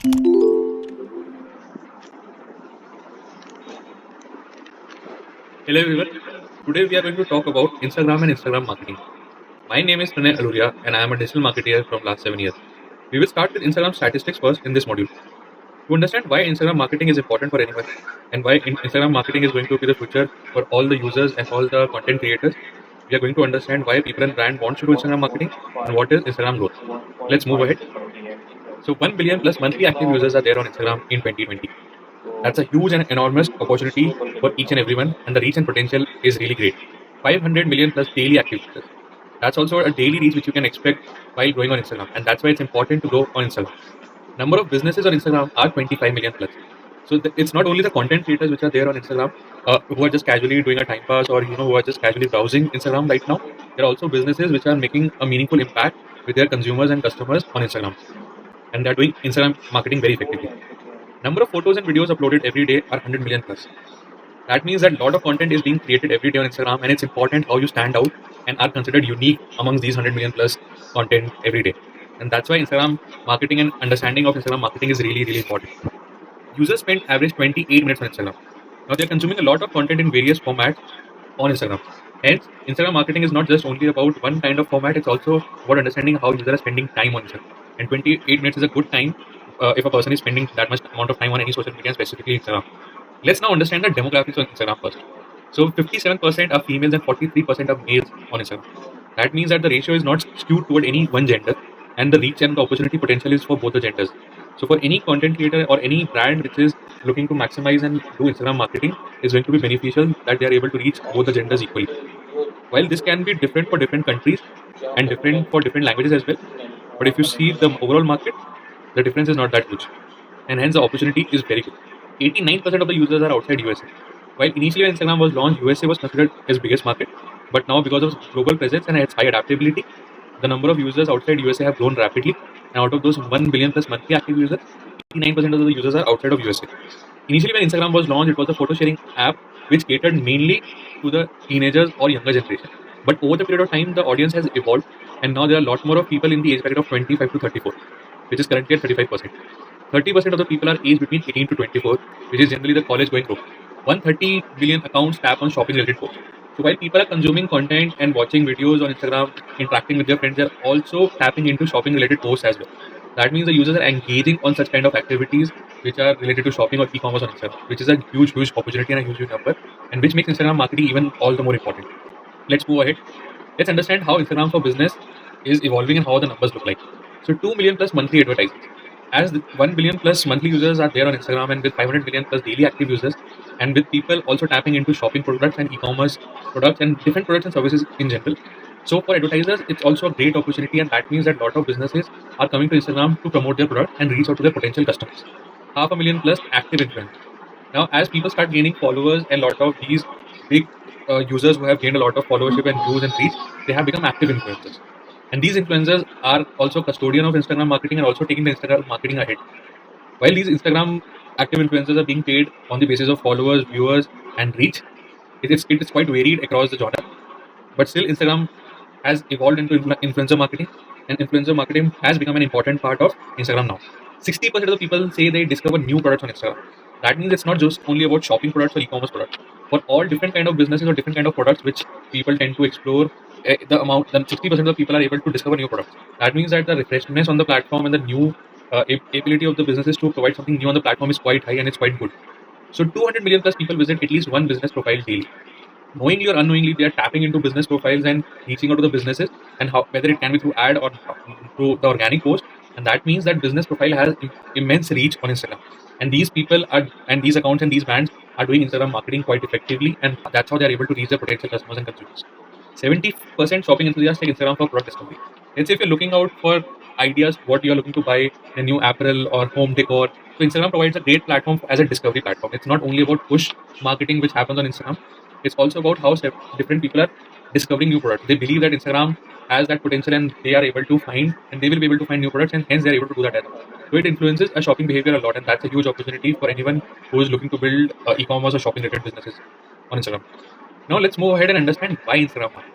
Hello everyone. Today we are going to talk about Instagram and Instagram marketing. My name is Pranay Aluria and I am a digital marketer from last 7 years. We will start with Instagram statistics first in this module. To understand why Instagram marketing is important for anyone and why Instagram marketing is going to be the future for all the users and all the content creators, we are going to understand why people and brand want to do Instagram marketing and what is Instagram growth. Let's move ahead. So 1 billion plus monthly active users are there on Instagram in 2020. That's a huge and enormous opportunity for each and everyone, and the reach and potential is really great. 500 million plus daily active users. That's also a daily reach which you can expect while growing on Instagram, and that's why it's important to grow on Instagram. Number of businesses on Instagram are 25 million plus. So it's not only the content creators which are there on Instagram who are just casually doing a time pass or who are just casually browsing Instagram right now. There are also businesses which are making a meaningful impact with their consumers and customers on Instagram, and they're doing Instagram marketing very effectively. Number of photos and videos uploaded every day are 100 million plus. That means that a lot of content is being created every day on Instagram, and it's important how you stand out and are considered unique amongst these 100 million plus content every day. And that's why Instagram marketing and understanding of Instagram marketing is really, really important. Users spend average 28 minutes on Instagram. Now they're consuming a lot of content in various formats on Instagram. Hence, Instagram marketing is not just only about one kind of format, it's also about understanding how users are spending time on Instagram. And 28 minutes is a good time if a person is spending that much amount of time on any social media, specifically Instagram. Let's now understand the demographics on Instagram first. So 57% are females and 43% are males on Instagram. That means that the ratio is not skewed toward any one gender, and the reach and the opportunity potential is for both the genders. So for any content creator or any brand which is looking to maximize and do Instagram marketing, is going to be beneficial that they are able to reach both the genders equally. While this can be different for different countries and different for different languages as well, but if you see the overall market, the difference is not that huge, and hence the opportunity is very good. 89% of the users are outside USA. While initially when Instagram was launched, USA was considered its biggest market, but now because of global presence and its high adaptability, the number of users outside USA have grown rapidly. And out of those 1 billion plus monthly active users, 89% of the users are outside of USA. Initially, when Instagram was launched, it was a photo sharing app which catered mainly to the teenagers or younger generation. But over the period of time, the audience has evolved, and now there are a lot more of people in the age bracket of 25 to 34, which is currently at 35%. 30% of the people are aged between 18 to 24, which is generally the college going group. 130 billion accounts tap on shopping related posts. So while people are consuming content and watching videos on Instagram, interacting with their friends, they're also tapping into shopping related posts as well. That means the users are engaging on such kind of activities which are related to shopping or e-commerce on Instagram, which is a huge, huge opportunity and a huge, huge number, and which makes Instagram marketing even all the more important. Let's move ahead. Let's understand how Instagram for business is evolving and how the numbers look like. So 2 million plus monthly advertisers. As 1 billion plus monthly users are there on Instagram, and with 500 million plus daily active users, and with people also tapping into shopping products and e-commerce products and different products and services in general. So for advertisers, it's also a great opportunity, and that means that a lot of businesses are coming to Instagram to promote their product and reach out to their potential customers. 500,000 plus active influencers. Now, as people start gaining followers, and a lot of these big users who have gained a lot of followership and views and reach, they have become active influencers. And these influencers are also custodian of Instagram marketing and also taking the Instagram marketing ahead. While these Instagram active influencers are being paid on the basis of followers, viewers, and reach, it is quite varied across the genre. But still, Instagram has evolved into influencer marketing, and influencer marketing has become an important part of Instagram now. 60% of the people say they discover new products on Instagram. That means it's not just only about shopping products or e-commerce products. For all different kind of businesses or different kind of products which people tend to explore, the amount then 60% of the people are able to discover new products. That means that the refreshness on the platform and the new ability of the businesses to provide something new on the platform is quite high and it's quite good. So 200 million plus people visit at least one business profile daily. Knowingly or unknowingly, they are tapping into business profiles and reaching out to the businesses, and how whether it can be through ad or through the organic post. And that means that business profile has immense reach on Instagram. And these people are, and these accounts and these brands are doing Instagram marketing quite effectively, and that's how they are able to reach their potential customers and consumers. 70% shopping enthusiasts take Instagram for product discovery. Let's say if you're looking out for ideas, what you're looking to buy, a new apparel or home decor. So Instagram provides a great platform as a discovery platform. It's not only about push marketing, which happens on Instagram. It's also about how different people are discovering new products. They believe that Instagram has that potential, and they are able to find, and they will be able to find new products, and hence they're able to do that as well. So it influences a shopping behavior a lot, and that's a huge opportunity for anyone who is looking to build e-commerce or shopping related businesses on Instagram. Now let's move ahead and understand why Instagram marketing.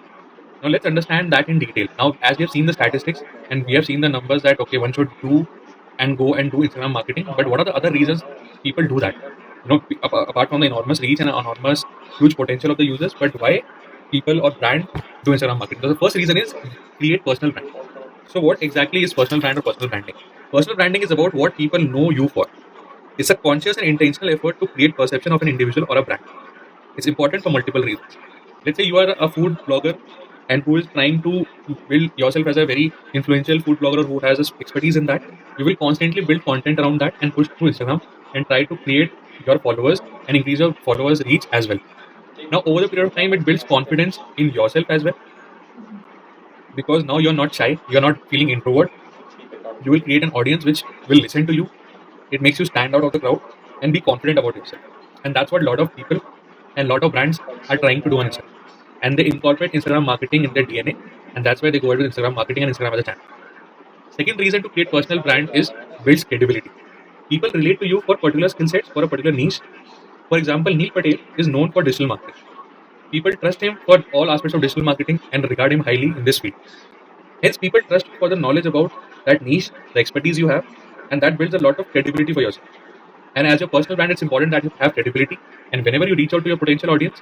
Now let's understand that in detail. Now, as we have seen the statistics and we have seen the numbers that okay, one should do and go and do Instagram marketing. But what are the other reasons people do that? Apart from the enormous reach and enormous huge potential of the users, but why people or brand do Instagram marketing? So the first reason is create personal brand. So what exactly is personal brand or personal branding? Personal branding is about what people know you for. It's a conscious and intentional effort to create perception of an individual or a brand. It's important for multiple reasons. Let's say you are a food blogger and who is trying to build yourself as a very influential food blogger who has expertise in that. You will constantly build content around that and push through Instagram and try to create your followers and increase your followers reach as well. Now over the period of time, it builds confidence in yourself as well, because now you're not shy, you're not feeling introvert. You will create an audience which will listen to you. It makes you stand out of the crowd and be confident about yourself. And that's what a lot of people and a lot of brands are trying to do on Instagram. And they incorporate Instagram marketing in their DNA. And that's why they go ahead with Instagram marketing and Instagram as a channel. Second reason to create personal brand is builds credibility. People relate to you for particular skill sets, for a particular niche. For example, Neil Patel is known for digital marketing. People trust him for all aspects of digital marketing and regard him highly in this field. Hence, people trust you for the knowledge about that niche, the expertise you have, and that builds a lot of credibility for yourself. And as your personal brand, it's important that you have credibility. And whenever you reach out to your potential audience,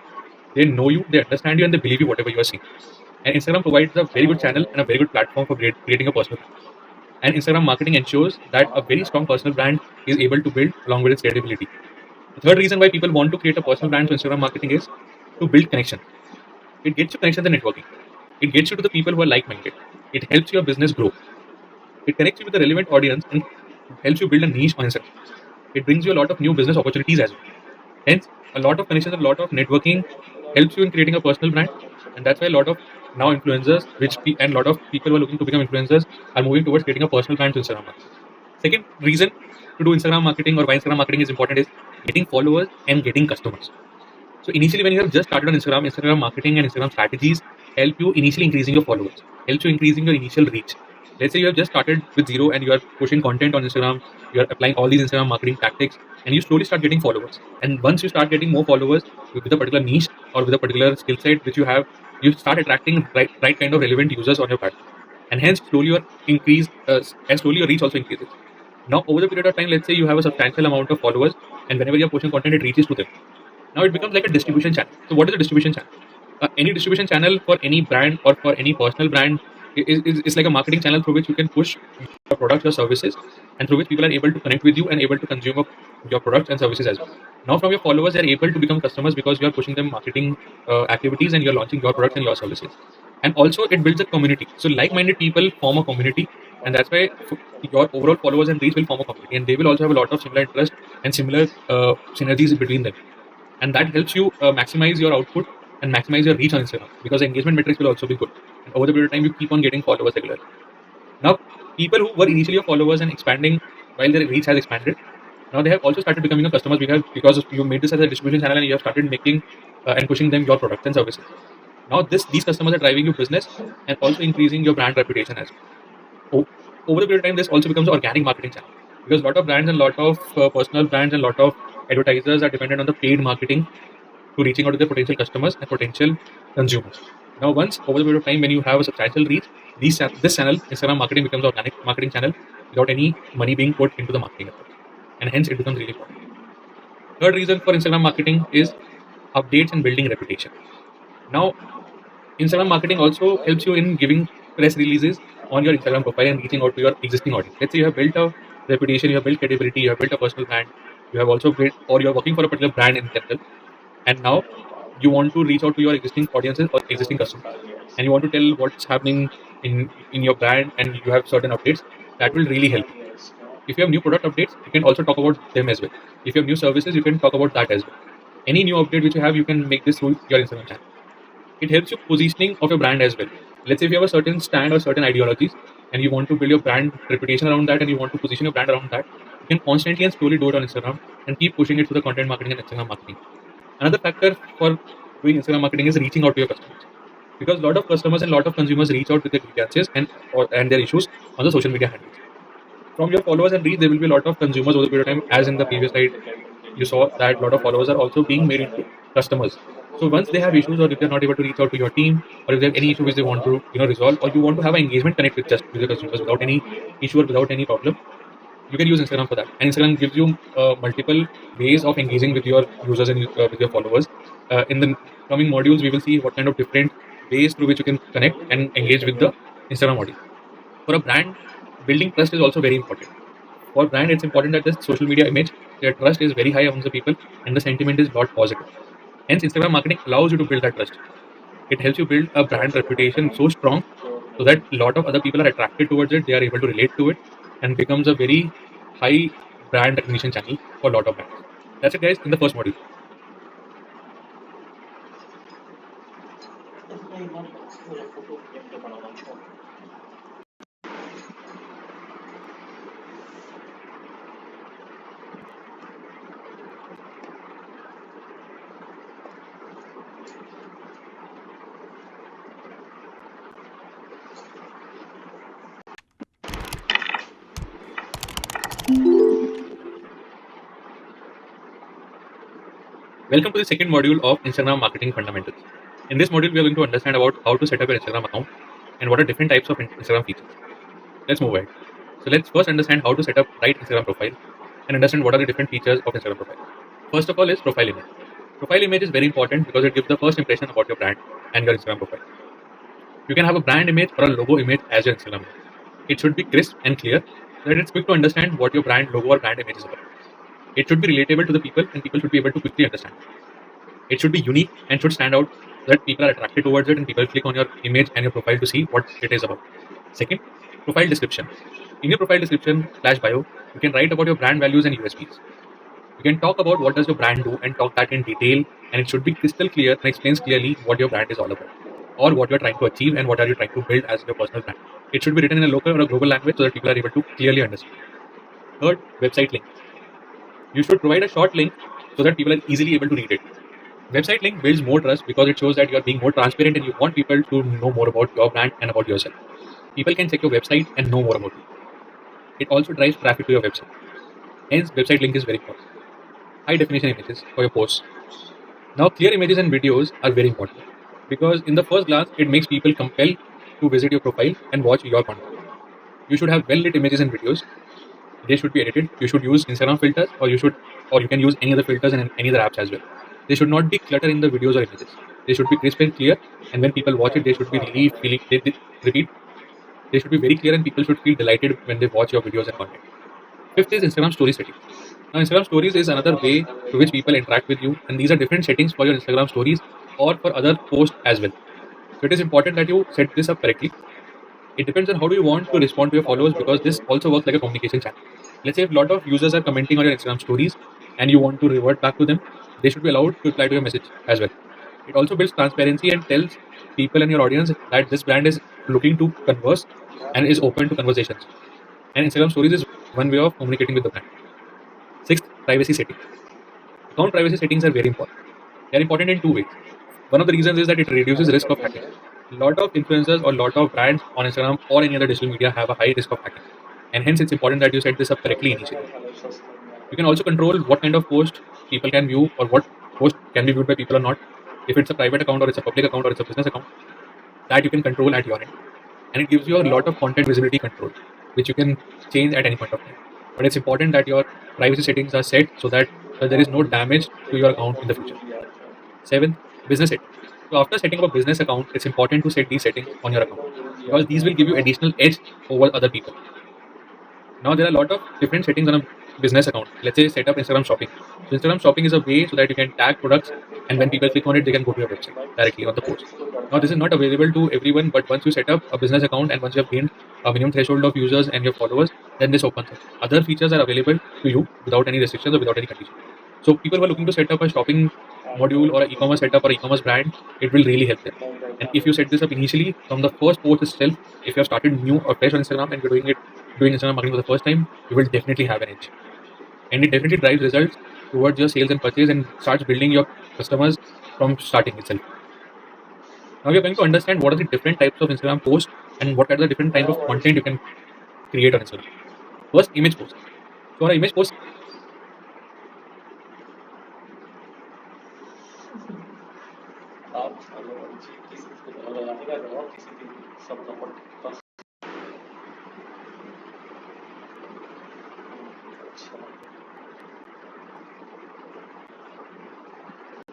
they know you, they understand you, and they believe you whatever you are saying. And Instagram provides a very good channel and a very good platform for creating a personal brand. And Instagram marketing ensures that a very strong personal brand is able to build along with its credibility. The third reason why people want to create a personal brand through Instagram marketing is to build connections. It gets you connections and networking. It gets you to the people who are like-minded. It helps your business grow. It connects you with a relevant audience and helps you build a niche on Instagram. It brings you a lot of new business opportunities as well. Hence, a lot of connections, a lot of networking helps you in creating a personal brand. And that's why a lot of now influencers, and a lot of people who are looking to become influencers are moving towards creating a personal brand to Instagram marketing. Second reason to do Instagram marketing or why Instagram marketing is important is getting followers and getting customers. So initially, when you have just started on Instagram, Instagram marketing and Instagram strategies help you initially increasing your followers, helps you increasing your initial reach. Let's say you have just started with zero and you are pushing content on Instagram, you are applying all these Instagram marketing tactics, and you slowly start getting followers. And once you start getting more followers with a particular niche or with a particular skill set which you have, you start attracting right kind of relevant users on your platform, and hence slowly your increase and slowly your reach also increases. Now over the period of time, let's say you have a substantial amount of followers, and whenever you're pushing content, it reaches to them. Now it becomes like a distribution channel. So what is a distribution channel? Any distribution channel for any brand or for any personal brand is like a marketing channel through which you can push your products or services, and through which people are able to connect with you and able to consume your products and services as well. Now from your followers, they are able to become customers because you are pushing them marketing activities and you're launching your products and your services. And also it builds a community. So like-minded people form a community, and that's why your overall followers and reach will form a community, and they will also have a lot of similar interest and similar synergies between them, and that helps you maximize your output and maximize your reach on Instagram, because engagement metrics will also be good. And over the period of time, you keep on getting followers regularly. Now, people who were initially your followers and expanding while their reach has expanded, now they have also started becoming your customers because you made this as a distribution channel and you have started making and pushing them your products and services. Now, these customers are driving your business and also increasing your brand reputation as well. Over the period of time, this also becomes an organic marketing channel, because a lot of brands and a lot of personal brands and a lot of advertisers are dependent on the paid marketing to reaching out to their potential customers and potential consumers. Now, once over the period of time, when you have a substantial reach, this channel, Instagram marketing, becomes an organic marketing channel without any money being put into the marketing efforts, and hence it becomes really important. Third reason for Instagram marketing is updates and building reputation. Now, Instagram marketing also helps you in giving press releases on your Instagram profile and reaching out to your existing audience. Let's say you have built a reputation, you have built credibility, you have built a personal brand, you have also built, or you're working for a particular brand in general, and now you want to reach out to your existing audiences or existing customers, and you want to tell what's happening in your brand, and you have certain updates. That will really help you. If you have new product updates, you can also talk about them as well. If you have new services, you can talk about that as well. Any new update which you have, you can make this through your Instagram channel. It helps you positioning of your brand as well. Let's say if you have a certain stand or certain ideologies and you want to build your brand reputation around that and you want to position your brand around that, you can constantly and slowly do it on Instagram and keep pushing it through the content marketing and Instagram marketing. Another factor for doing Instagram marketing is reaching out to your customers, because a lot of customers and a lot of consumers reach out with their grievances and their issues on the social media handles. From your followers and reach, there will be a lot of consumers over the period of time. As in the previous slide, you saw that a lot of followers are also being made into customers. So once they have issues, or if they're not able to reach out to your team, or if they have any issue which they want to resolve, or you want to have an engagement connect with just with the consumers without any issue or without any problem, you can use Instagram for that. And Instagram gives you multiple ways of engaging with your users and with your followers. In the coming modules, we will see what kind of different ways through which you can connect and engage with the Instagram audience. For a brand, building trust is also very important. For brand, it's important that the social media image, their trust is very high among the people, and the sentiment is lot positive. Hence, Instagram marketing allows you to build that trust. It helps you build a brand reputation so strong so that a lot of other people are attracted towards it. They are able to relate to it, and becomes a very high brand recognition channel for a lot of brands. That's it, guys, in the first module. Welcome to the second module of Instagram marketing fundamentals. In this module, we are going to understand about how to set up an Instagram account and what are different types of Instagram features. Let's move ahead. So let's first understand how to set up right Instagram profile and understand what are the different features of Instagram profile. First of all is profile image. Profile image is very important because it gives the first impression about your brand and your Instagram profile. You can have a brand image or a logo image as your Instagram image. It should be crisp and clear so that it's quick to understand what your brand logo or brand image is about. It should be relatable to the people and people should be able to quickly understand it. It should be unique and should stand out so that people are attracted towards it and people click on your image and your profile to see what it is about. Second, profile description. In your profile description slash bio, you can write about your brand values and USPs. You can talk about what does your brand do and talk that in detail, and it should be crystal clear and explains clearly what your brand is all about or what you're trying to achieve and what are you trying to build as your personal brand. It should be written in a local or a global language so that people are able to clearly understand. Third, website link. You should provide a short link so that people are easily able to read it. Website link builds more trust because it shows that you're being more transparent and you want people to know more about your brand and about yourself. People can check your website and know more about you. It also drives traffic to your website. Hence, website link is very important. High definition images for your posts. Now, clear images and videos are very important because in the first glance, it makes people compelled to visit your profile and watch your content. You should have well lit images and videos. They should be edited. You should use Instagram filters, or you can use any other filters and any other apps as well. They should not be clutter in the videos or images. They should be crisp and clear. And when people watch it, they should be really feeling. Repeat. They should be very clear, and people should feel delighted when they watch your videos and content. Fifth is Instagram story settings. Now, Instagram stories is another way to which people interact with you, and these are different settings for your Instagram stories or for other posts as well. So it is important that you set this up correctly. It depends on how do you want to respond to your followers because this also works like a communication channel. Let's say if a lot of users are commenting on your Instagram stories and you want to revert back to them, they should be allowed to reply to your message as well. It also builds transparency and tells people in your audience that this brand is looking to converse and is open to conversations. And Instagram stories is one way of communicating with the brand. Sixth, privacy settings. Account privacy settings are very important. They are important in two ways. One of the reasons is that it reduces risk of hacking. A lot of influencers or a lot of brands on Instagram or any other digital media have a high risk of hacking. And hence it's important that you set this up correctly initially. You can also control what kind of post people can view or what post can be viewed by people or not. If it's a private account or it's a public account or it's a business account, that you can control at your end. And it gives you a lot of content visibility control, which you can change at any point of time. But it's important that your privacy settings are set so that there is no damage to your account in the future. Seventh, business settings. So after setting up a business account, it's important to set these settings on your account because these will give you additional edge over other people. Now there are a lot of different settings on a business account. Let's say set up Instagram shopping. So Instagram shopping is a way so that you can tag products and when people click on it, they can go to your website directly on the post. Now this is not available to everyone, but once you set up a business account and once you have gained a minimum threshold of users and your followers, then this opens up. Other features are available to you without any restrictions or without any conditions. So people who are looking to set up a shopping module or an e-commerce setup or e-commerce brand, it will really help them. And if you set this up initially from the first post itself, if you have started new or fresh on Instagram and you're doing Instagram marketing for the first time, you will definitely have an edge. And it definitely drives results towards your sales and purchase and starts building your customers from starting itself. Now we are going to understand what are the different types of Instagram posts and what are the different types of content you can create on Instagram. First, image post. So on an image post,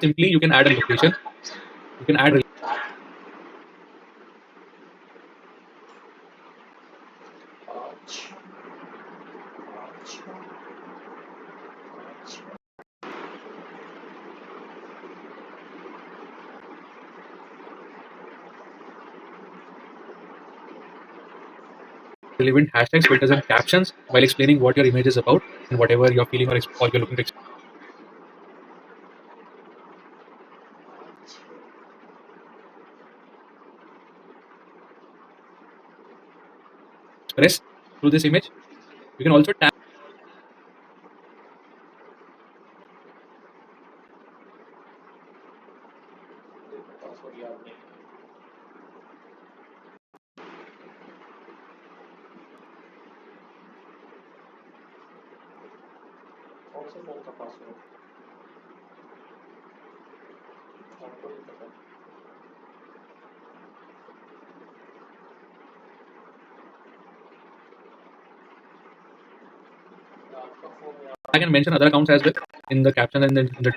simply you can add a location, you can add relevant hashtags, filters, and captions while explaining what your image is about and whatever you're feeling or you're looking to express through this image. You can also tag. I can mention other accounts as well in the caption and then in the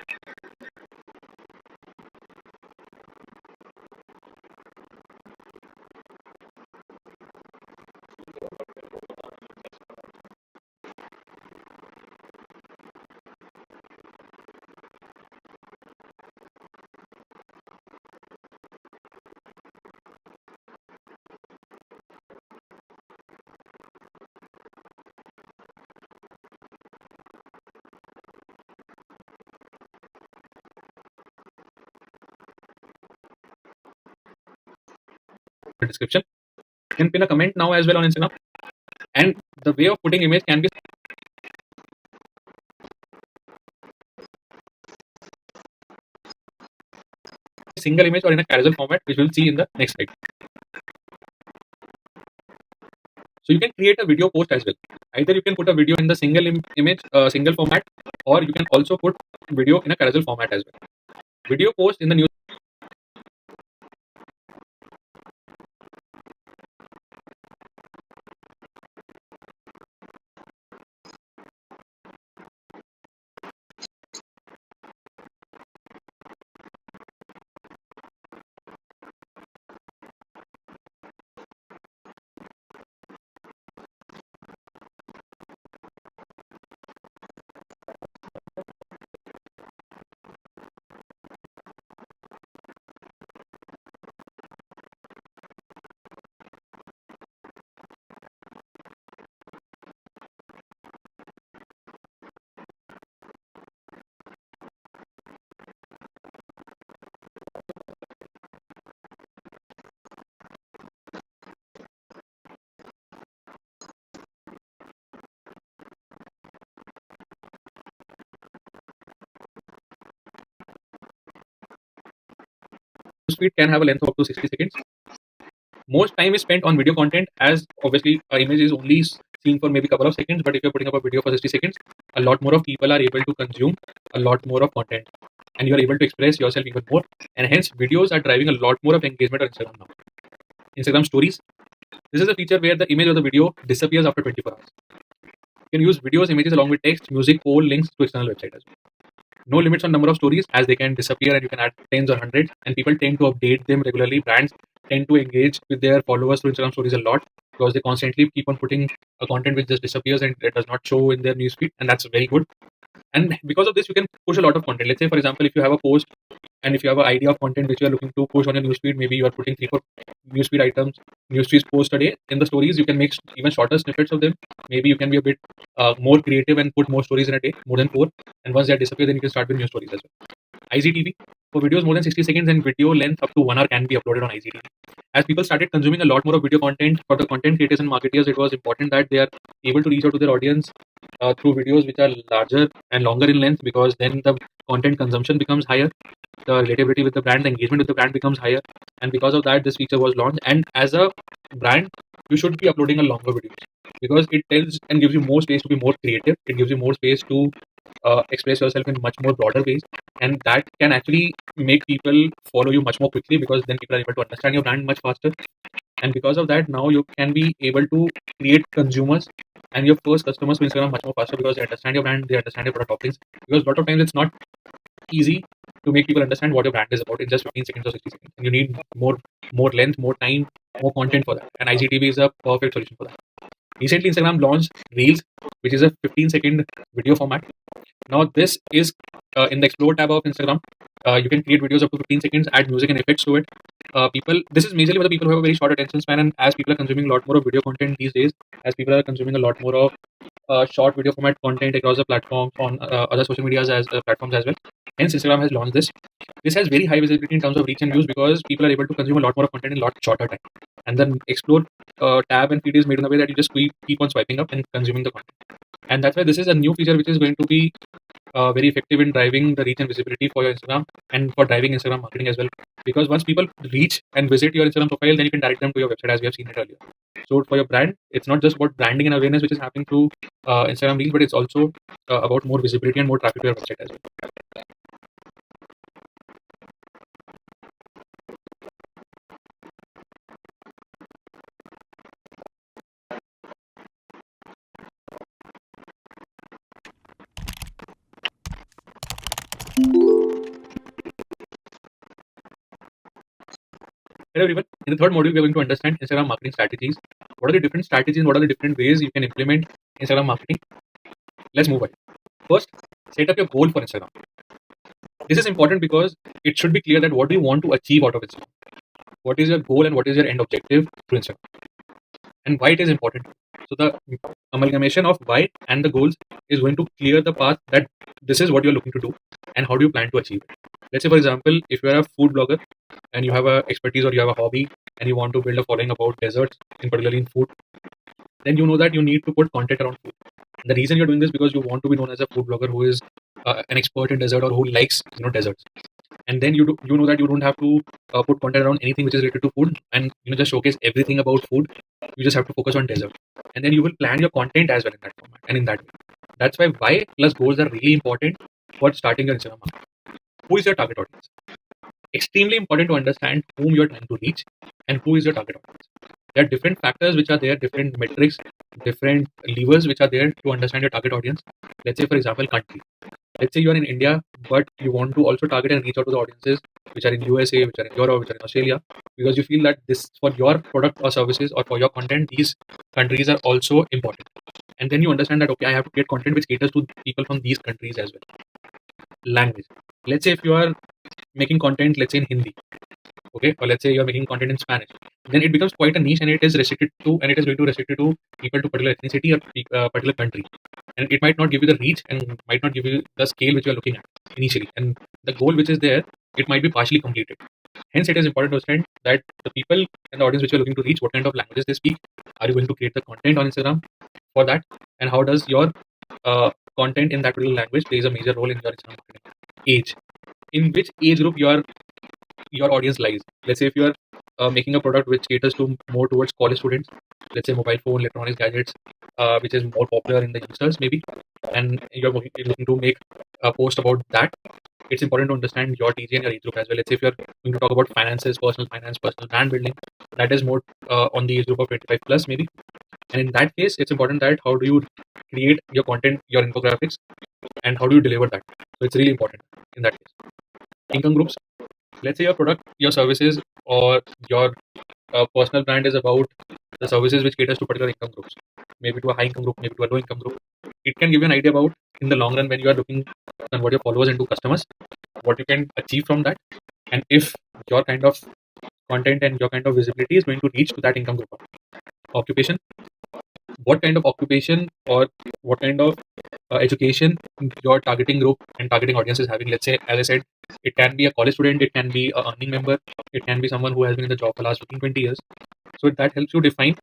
description. You can pin a comment now as well on Instagram. And the way of putting image can be single image or in a carousel format, which we'll see in the next slide. So you can create a video post as well. Either you can put a video in the single image, single format, or you can also put video in a carousel format as well. Video post in the news feed can have a length of up to 60 seconds. Most time is spent on video content, as obviously an image is only seen for maybe a couple of seconds, but if you're putting up a video for 60 seconds, a lot more of people are able to consume a lot more of content, and you're able to express yourself even more, and hence videos are driving a lot more of engagement on Instagram now. Instagram stories, this is a feature where the image or the video disappears after 24 hours. You can use videos, images along with text, music, poll, links to external website as well. No limits on number of stories, as they can disappear and you can add tens or hundreds, and people tend to update them regularly. Brands tend to engage with their followers through Instagram stories a lot because they constantly keep on putting a content which just disappears and it does not show in their newsfeed, and that's very good. And because of this, you can push a lot of content. Let's say, for example, if you have a post and if you have an idea of content which you are looking to push on your newsfeed, maybe you are putting 3-4 newsfeed items, newsfeed posts a day. In the stories, you can make even shorter snippets of them. Maybe you can be a bit more creative and put more stories in a day, more than 4. And once they disappear, then you can start with new stories as well. IGTV, for videos more than 60 seconds and video length up to 1 hour can be uploaded on IGTV. As people started consuming a lot more of video content, for the content creators and marketers, it was important that they are able to reach out to their audience through videos which are larger and longer in length, because then the content consumption becomes higher, the relatability with the brand, the engagement with the brand becomes higher, and because of that, this feature was launched. And as a brand, you should be uploading a longer videos because it tells and gives you more space to be more creative. It gives you more space to express yourself in much more broader ways, and that can actually make people follow you much more quickly because then people are able to understand your brand much faster. And because of that, now you can be able to create consumers and your first customers to Instagram much more faster because they understand your brand, they understand your product offerings. Because a lot of times it's not easy to make people understand what your brand is about in just 15 seconds or 60 seconds. And you need more length, more time, more content for that. And IGTV is a perfect solution for that. Recently, Instagram launched Reels, which is a 15-second video format. Now, this is in the Explore tab of Instagram. You can create videos up to 15 seconds, add music and effects to it. This is majorly for the people who have a very short attention span, and as people are consuming a lot more of video content these days, as people are consuming a lot more of short video format content across the platforms on other social medias as platforms as well. Hence, Instagram has launched this. This has very high visibility in terms of reach and views because people are able to consume a lot more of content in a lot shorter time. And then Explore tab and feed is made in a way that you just keep on swiping up and consuming the content. And that's why this is a new feature which is going to be very effective in driving the reach and visibility for your Instagram and for driving Instagram marketing as well. Because once people reach and visit your Instagram profile, then you can direct them to your website as we have seen it earlier. So for your brand, it's not just about branding and awareness which is happening through Instagram Reels, but it's also about more visibility and more traffic to your website as well. Hello everyone. In the third module, we are going to understand Instagram marketing strategies. What are the different strategies? What are the different ways you can implement Instagram marketing? Let's move on. First, set up your goal for Instagram. This is important because it should be clear that what do you want to achieve out of Instagram? What is your goal and what is your end objective to Instagram? And why it is important. So the amalgamation of why and the goals is going to clear the path that this is what you're looking to do and how do you plan to achieve it. Let's say, for example, if you're a food blogger and you have a expertise or you have a hobby and you want to build a following about desserts, in particularly in food, then you know that you need to put content around food. The reason you're doing this because you want to be known as a food blogger who is an expert in dessert or who likes desserts. And then you know that you don't have to put content around anything which is related to food and just showcase everything about food. You just have to focus on dessert, and then you will plan your content as well in that format and in that way. That's why plus goals are really important for starting your Instagram marketing. Who is your target audience? Extremely important to understand whom you're trying to reach and who is your target audience. There are different factors which are there, different metrics, different levers which are there to understand your target audience. Let's say, for example, country. Let's say you are in India, but you want to also target and reach out to the audiences which are in USA, which are in Europe, which are in Australia, because you feel that this for your product or services or for your content, these countries are also important. And then you understand that, okay, I have to create content which caters to people from these countries as well. Language. Let's say if you are making content, let's say in Hindi, okay, or let's say you're making content in Spanish, then it becomes quite a niche and it is restricted to, and it is going to restrict it to people to particular ethnicity or particular country, and it might not give you the reach and might not give you the scale which you are looking at initially, and the goal which is there, it might be partially completed. Hence, it is important to understand that the people and the audience which you are looking to reach, what kind of languages they speak, are you going to create the content on Instagram for that, and how does your content in that particular language plays a major role in your Instagram marketing. Age. In which age group your audience lies. Let's say if you are making a product which caters to more towards college students, let's say mobile phone, electronics, gadgets, which is more popular in the youngsters maybe, and you're looking to make a post about that, it's important to understand your TG and your age group as well. Let's say if you're going to talk about finances, personal finance, personal brand building, that is more on the age group of 25 plus maybe. And in that case, it's important that how do you create your content, your infographics, and how do you deliver that. So it's really important in that case. Income groups. Let's say your product, your services, or your personal brand is about the services which caters to particular income groups, maybe to a high income group, maybe to a low income group. It can give you an idea about in the long run when you are looking to convert your followers into customers, what you can achieve from that, and if your kind of content and your kind of visibility is going to reach to that income group. Occupation. What kind of occupation or what kind of education your targeting group and targeting audience is having. Let's say, as I said, it can be a college student, it can be a earning member, it can be someone who has been in the job for the last 15, 20 years. So that helps you define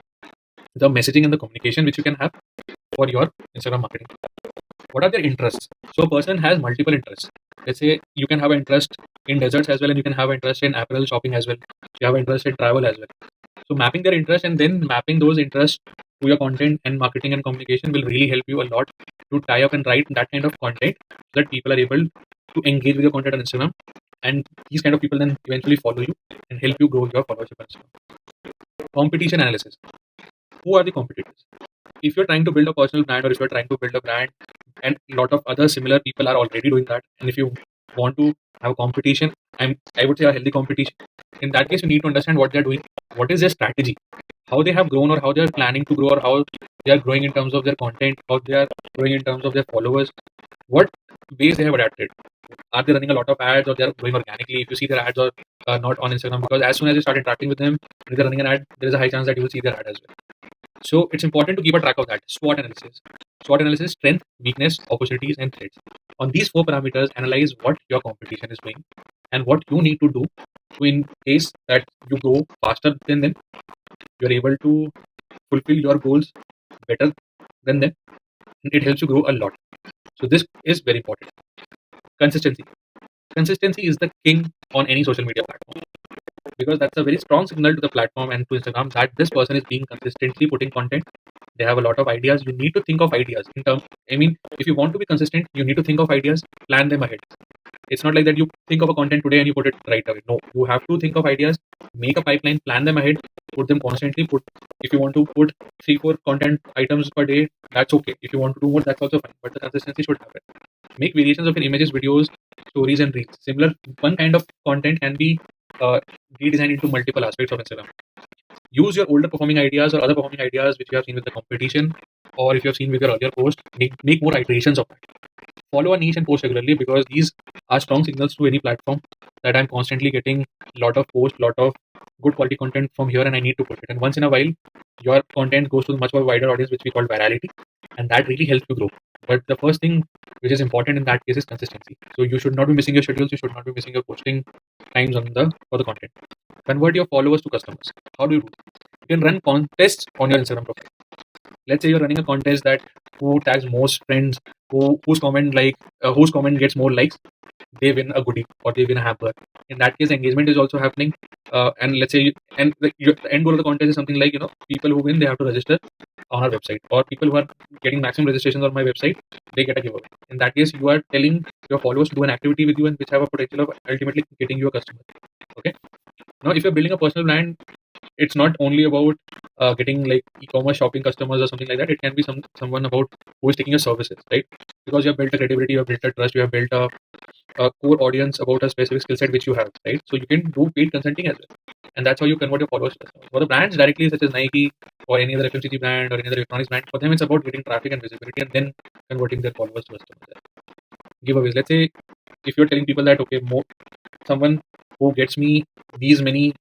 the messaging and the communication which you can have for your Instagram marketing. What are their interests? So a person has multiple interests. Let's say you can have an interest in desserts as well, and you can have an interest in apparel shopping as well. You have an interest in travel as well. So mapping their interest and then mapping those interests to your content and marketing and communication will really help you a lot to tie up and write that kind of content so that people are able to engage with your content on Instagram, and these kind of people then eventually follow you and help you grow your followership on Instagram. Competition analysis. Who are the competitors? If you're trying to build a personal brand, or if you're trying to build a brand and a lot of other similar people are already doing that, and if you want to have a competition, I would say a healthy competition. In that case, you need to understand what they're doing, what is their strategy, how they have grown or how they are planning to grow, or how they are growing in terms of their content, how they are growing in terms of their followers, what ways they have adapted. Are they running a lot of ads or they are growing organically? If you see their ads or not on Instagram, because as soon as you start interacting with them, if they're running an ad, there is a high chance that you will see their ad as well. So it's important to keep a track of that. SWOT analysis. SWOT analysis: strength, weakness, opportunities, and threats. On these four parameters, analyze what your competition is doing and what you need to do to, in case that you grow faster than them, you're able to fulfill your goals better than them. And it helps you grow a lot. So this is very important. Consistency. Consistency is the king on any social media platform, because that's a very strong signal to the platform and to Instagram that this person is being consistently putting content. They have a lot of ideas. You need to think of ideas in terms. I mean, if you want to be consistent, you need to think of ideas, plan them ahead. It's not like that you think of a content today and you put it right away. No, you have to think of ideas, make a pipeline, plan them ahead, put them constantly. Put If you want to put 3-4 content items per day, that's okay. If you want to do more, that's also fine. But the consistency should happen. Make variations of your images, videos, stories, and reels. Similar, one kind of content can be uh, redesigned into multiple aspects of Instagram. Use your older performing ideas or other performing ideas which you have seen with the competition, or if you have seen with your earlier post, make more iterations of that. Follow a niche and post regularly, because these are strong signals to any platform that I'm constantly getting a lot of posts, lot of good quality content from here, and I need to put it. And once in a while, your content goes to a much more wider audience, which we call virality, and that really helps you grow. But the first thing which is important in that case is consistency. So you should not be missing your schedules. You should not be missing your posting times for the content. Convert your followers to customers. How do you do that? You can run contests on your Instagram profile. Let's say you're running a contest that who tags most friends, whose comment gets more likes, they win a goodie or they win a hamper. In that case, engagement is also happening. And let's say the end goal of the contest is something like, people who win, they have to register on our website, or people who are getting maximum registrations on my website, they get a giveaway. In that case, you are telling your followers to do an activity with you and which have a potential of ultimately getting you a customer. Okay. Now, if you're building a personal brand, it's not only about getting like e-commerce shopping customers or something like that. It can be someone about who is taking your services, right? Because you have built a credibility, you have built a trust, you have built a core audience about a specific skill set which you have, right? So you can do paid consulting as well, and that's how you convert your followers to customers. For the brands directly, such as Nike or any other FMCG brand or any other electronics brand, for them it's about getting traffic and visibility and then converting their followers to customers. Giveaways. Let's say if you're telling people that okay, someone who gets me these many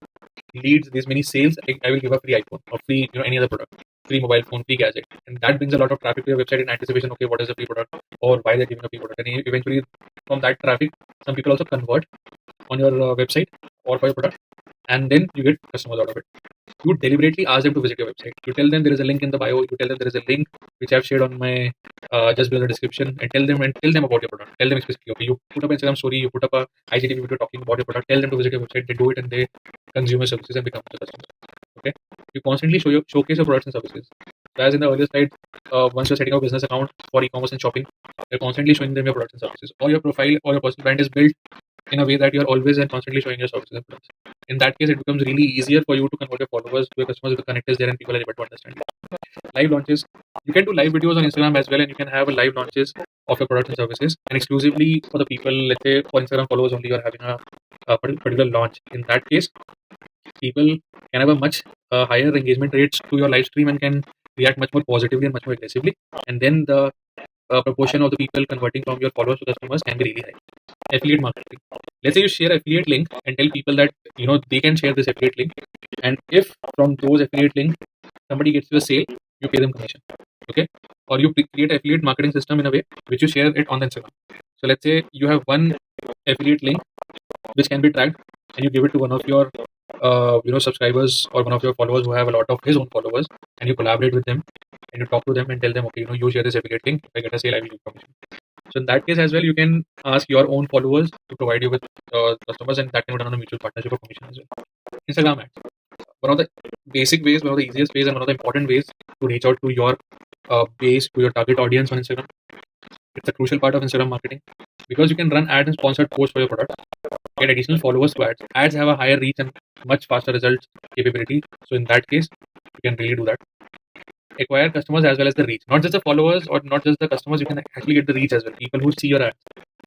leads, these many sales, I will give a free iPhone or free, any other product, free mobile phone, free gadget, and that brings a lot of traffic to your website in anticipation. Okay, what is the free product, or why they're giving a free product, and eventually from that traffic, some people also convert on your website or for your product, and then you get customers out of it. You deliberately ask them to visit your website. You tell them there is a link in the bio. You tell them there is a link which I've shared on my just below the description, and tell them about your product. Tell them explicitly. Okay, you put up an Instagram story, you put up a IGTV video talking about your product. Tell them to visit your website. They do it and they consume your services and become the customer. Okay, you constantly showcase your products and services. As in the earlier slide, once you're setting up a business account for e-commerce and shopping, you're constantly showing them your products and services. Or your profile or your personal brand is built in a way that you're always and constantly showing your services and products. In that case, it becomes really easier for you to convert your followers to your customers if the connect is there and people are able to understand it. Live launches. You can do live videos on Instagram as well, and you can have a live launches of your products and services, and exclusively for the people, let's say for Instagram followers only, you're having a particular launch. In that case, people can have a much higher engagement rates to your live stream and can react much more positively and much more aggressively. And then the proportion of the people converting from your followers to customers can be really high. Affiliate marketing. Let's say you share affiliate link and tell people that they can share this affiliate link, and if from those affiliate link somebody gets you a sale, you pay them commission. Okay, or you create an affiliate marketing system in a way which you share it on the Instagram. So let's say you have one affiliate link which can be tracked, and you give it to one of your subscribers or one of your followers who have a lot of his own followers, and you collaborate with them and you talk to them and tell them, okay, you share this affiliate link. If I get a sale, I will give commission. So in that case as well, you can ask your own followers to provide you with customers, and that can be done on a mutual partnership or commission as well. Instagram ads. One of the basic ways, one of the easiest ways, and one of the important ways to reach out to your base, to your target audience on Instagram. It's a crucial part of Instagram marketing, because you can run ads and sponsored posts for your product, get additional followers to ads. Ads have a higher reach and much faster results capability. So in that case, you can really do that. acquire customers as well as the reach. Not just the followers or not just the customers, you can actually get the reach as well. People who see your ads.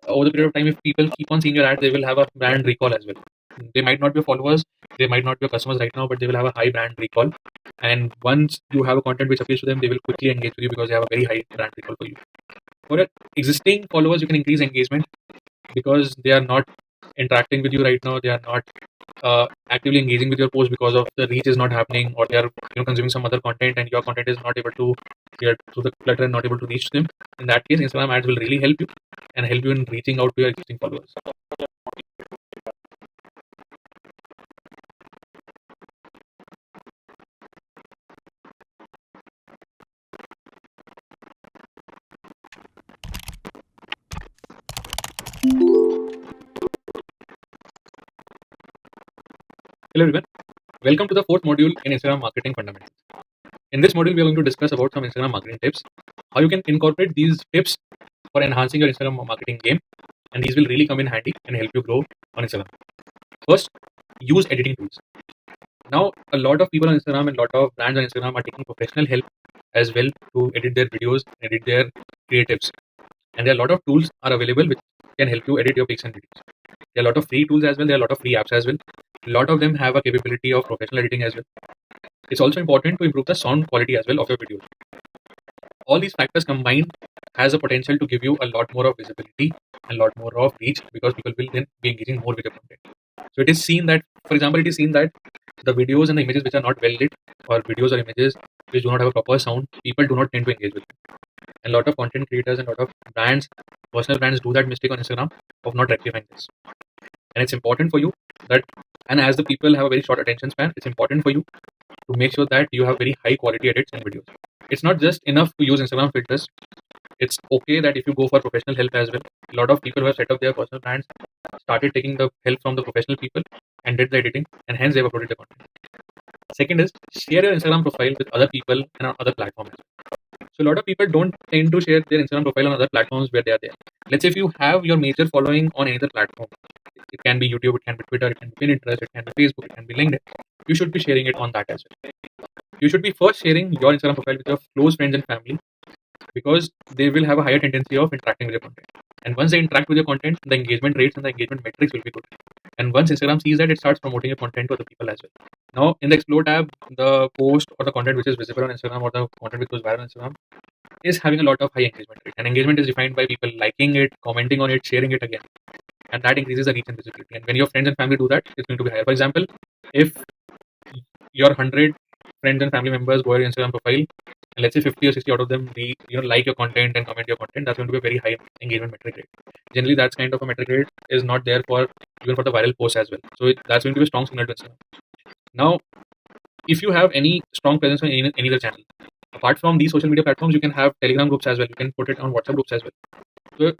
Over the period of time, if people keep on seeing your ads, they will have a brand recall as well. They might not be followers, they might not be customers right now, but they will have a high brand recall. And once you have a content which appeals to them, they will quickly engage with you because they have a very high brand recall for you. For existing followers, you can increase engagement because they are not interacting with you right now. They are not actively engaging with your post because of the reach is not happening, or they are consuming some other content, and your content is not able to get through the clutter and not able to reach them. In that case, Instagram ads will really help you and help you in reaching out to your existing followers. Hello everyone, welcome to the fourth module in Instagram marketing fundamentals. In this module, we are going to discuss about some Instagram marketing tips, how you can incorporate these tips for enhancing your Instagram marketing game, and these will really come in handy and help you grow on Instagram. First, use editing tools. Now, a lot of people on Instagram and a lot of brands on Instagram are taking professional help as well to edit their videos, edit their creatives. And there are a lot of tools are available which can help you edit your pics and videos. There are a lot of free tools as well. There are a lot of free apps as well. A lot of them have a capability of professional editing as well. It's also important to improve the sound quality as well of your videos. All these factors combined has a potential to give you a lot more of visibility and a lot more of reach because people will then be engaging more with your content. So it is seen that, for example, it is seen that the videos and the images which are not well lit, or videos or images which do not have a proper sound, people do not tend to engage with them. And a lot of content creators and a lot of brands, personal brands, do that mistake on Instagram of not rectifying this. And it's important for you that, and as the people have a very short attention span, it's important for you to make sure that you have very high quality edits and videos. It's not just enough to use Instagram filters. It's okay that if you go for professional help as well. A lot of people who have set up their personal brands started taking the help from the professional people and did the editing, and hence they've uploaded the content. Second is share your Instagram profile with other people and on other platforms. So a lot of people don't tend to share their Instagram profile on other platforms where they are there. Let's say if you have your major following on any other platform, it can be YouTube, it can be Twitter, it can be Pinterest, it can be Facebook, it can be LinkedIn. You should be sharing it on that as well. You should be first sharing your Instagram profile with your close friends and family because they will have a higher tendency of interacting with your content. And once they interact with your content, the engagement rates and the engagement metrics will be good. And once Instagram sees that, it starts promoting your content to other people as well. Now, in the Explore tab, the post or the content which is visible on Instagram or the content which goes viral on Instagram is having a lot of high engagement rate. And engagement is defined by people liking it, commenting on it, sharing it again. And that increases the reach and visibility. And when your friends and family do that, it's going to be higher. For example, if your 100 friends and family members go to your Instagram profile, and let's say 50 or 60 out of them like your content and comment your content, that's going to be a very high engagement metric rate. Generally, that's kind of a metric rate is not there for even for the viral post as well. So that's going to be a strong signal to Instagram. Now, if you have any strong presence on any other channel, apart from these social media platforms, you can have Telegram groups as well. You can put it on WhatsApp groups as well. So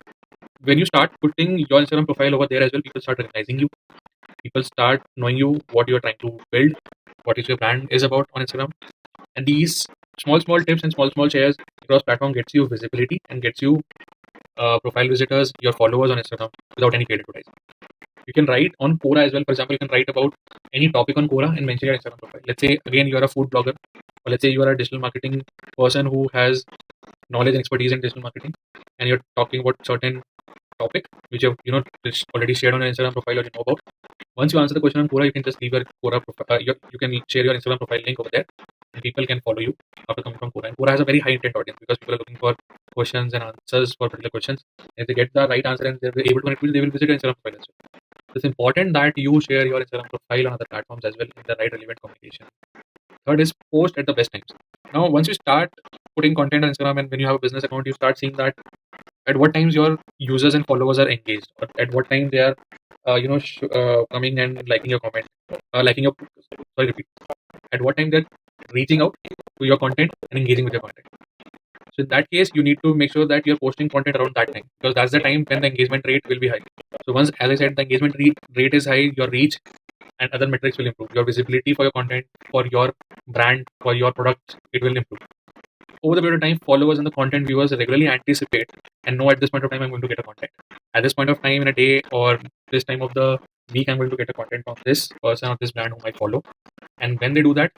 when you start putting your Instagram profile over there as well, people start recognizing you. People start knowing you, what you're trying to build, what is your brand is about on Instagram. And these small tips and small shares across platform gets you visibility and gets you profile visitors, your followers on Instagram without any paid advertising. You can write on Quora as well. For example, you can write about any topic on Quora and mention your Instagram profile. Let's say again you are a food blogger, or let's say you are a digital marketing person who has knowledge and expertise in digital marketing, and you're talking about certain topic which you've already shared on your Instagram profile or you know about. Once you answer the question on Quora, you can just leave your Quora profile. You can share your Instagram profile link over there, and people can follow you after coming from Quora. And Quora has a very high intent audience because people are looking for questions and answers for particular questions. And if they get the right answer and they're able to connect with you, they will visit your Instagram profile as well. It's important that you share your Instagram profile on other platforms as well in the right relevant communication. Third is post at the best times. Now, once you start putting content on Instagram and when you have a business account, you start seeing that at what times your users and followers are engaged, or at what time they are, coming and liking your comment, at what time they're reaching out to your content and engaging with your content. So in that case, you need to make sure that you're posting content around that time because that's the time when the engagement rate will be high. So once, as I said, the engagement rate is high, your reach and other metrics will improve. Your visibility for your content, for your brand, for your product, it will improve. Over the period of time, followers and the content viewers regularly anticipate and know at this point of time I'm going to get a content. At this point of time in a day or this time of the week, I'm going to get a content from this person or this brand whom I follow. And when they do that,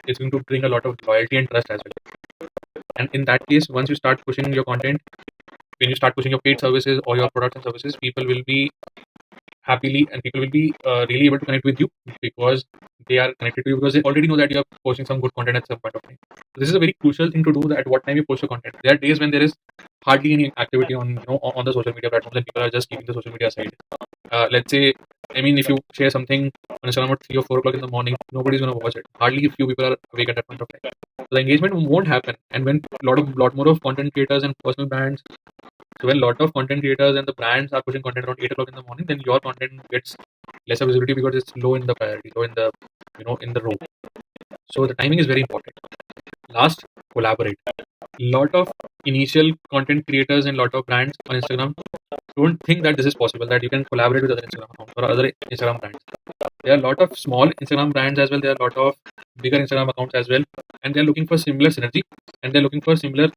it's going to bring a lot of loyalty and trust as well. And in that case, once you start pushing your content, when you start pushing your paid services or your products and services, people will be happily and people will be really able to connect with you because they are connected to you because they already know that you are posting some good content at some point of time. So this is a very crucial thing to do, that at what time you post your content. There are days when there is hardly any activity on on the social media platforms and people are just keeping the social media aside. Let's say, I mean, if you share something on Instagram at 3 or 4 o'clock in the morning, nobody's gonna watch it. Hardly a few people are awake at that point of time. So the engagement won't happen. And when lot more of content creators and personal brands, so when a lot of content creators and the brands are pushing content around 8 o'clock in the morning, then your content gets lesser visibility because it's low in the priority, low in the in the row. So the timing is very important. Last, collaborate. Lot of initial content creators and lot of brands on Instagram don't think that this is possible, that you can collaborate with other Instagram accounts or other Instagram brands. There are a lot of small Instagram brands as well. There are a lot of bigger Instagram accounts as well, and they're looking for similar synergy and they're looking for similar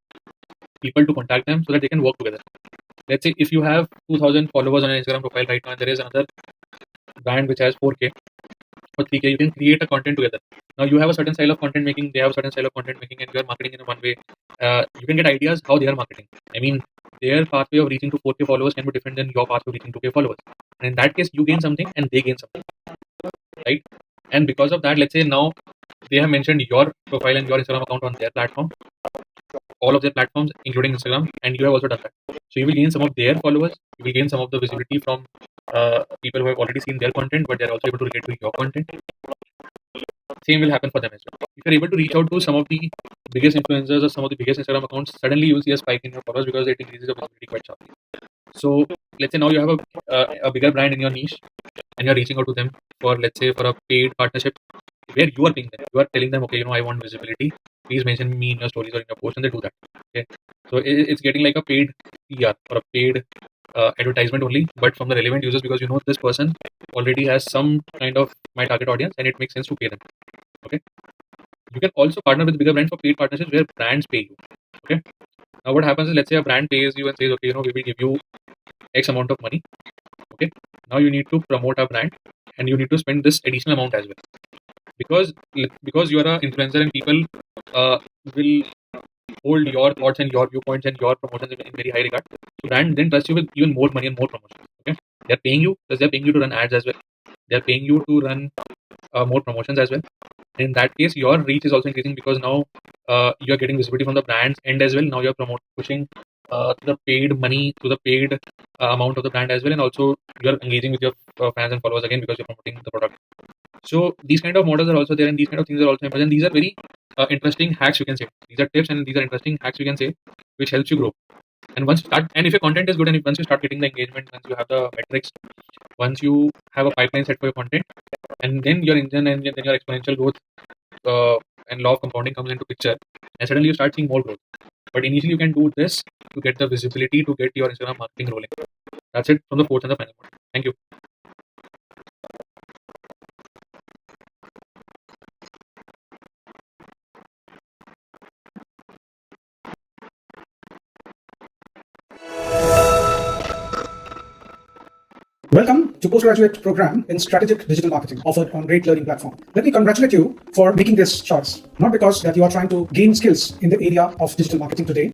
people to contact them so that they can work together. Let's say if you have 2,000 followers on an Instagram profile right now, and there is another brand which has 4K or 3K, you can create a content together. Now you have a certain style of content making, they have a certain style of content making, and you are marketing in one way. You can get ideas how they are marketing. I mean, their pathway of reaching to 4K followers can be different than your pathway of reaching 2K followers. And in that case, you gain something and they gain something, right? And because of that, let's say now they have mentioned your profile and your Instagram account on their platform, all of their platforms, including Instagram, and you have also done that. So you will gain some of their followers, you will gain some of the visibility from people who have already seen their content, but they're also able to relate to your content. Same will happen for them as well. If you're able to reach out to some of the biggest influencers or some of the biggest Instagram accounts, suddenly you will see a spike in your followers because it increases your visibility quite sharply. So let's say now you have a bigger brand in your niche and you're reaching out to them for, let's say, for a paid partnership where you are paying them. You are telling them, okay, I want visibility. Please mention me in your stories or in your post, and they do that. Okay, so it's getting like a paid PR or a paid advertisement only, but from the relevant users because this person already has some kind of my target audience, and it makes sense to pay them. Okay, you can also partner with bigger brands for paid partnerships where brands pay you. Okay, now what happens is, let's say a brand pays you and says, okay, we will give you X amount of money. Okay, now you need to promote a brand and you need to spend this additional amount as well because you are an influencer and people will hold your thoughts and your viewpoints and your promotions in very high regard. So brand then trust you with even more money and more promotion. Okay, they're paying you because they're paying you to run ads as well. They're paying you to run more promotions as well. In that case, your reach is also increasing because now you're getting visibility from the brand's end as well. Now you're pushing the paid money to the paid amount of the brand as well, and also you're engaging with your fans and followers again because you're promoting the product. So these kind of models are also there, and these kind of things are also important. These are very interesting hacks, you can say. These are tips and these are interesting hacks, you can say, which helps you grow. And once you start, and if your content is good, and once you start getting the engagement, once you have the metrics, once you have a pipeline set for your content, and then your engine and then your exponential growth and law of compounding comes into picture, and suddenly you start seeing more growth. But initially, you can do this to get the visibility, to get your Instagram marketing rolling. That's it from the fourth and the final one. Thank you. Welcome to postgraduate program in strategic digital marketing offered on Great Learning Platform. Let me congratulate you for making this choice, not because that you are trying to gain skills in the area of digital marketing today,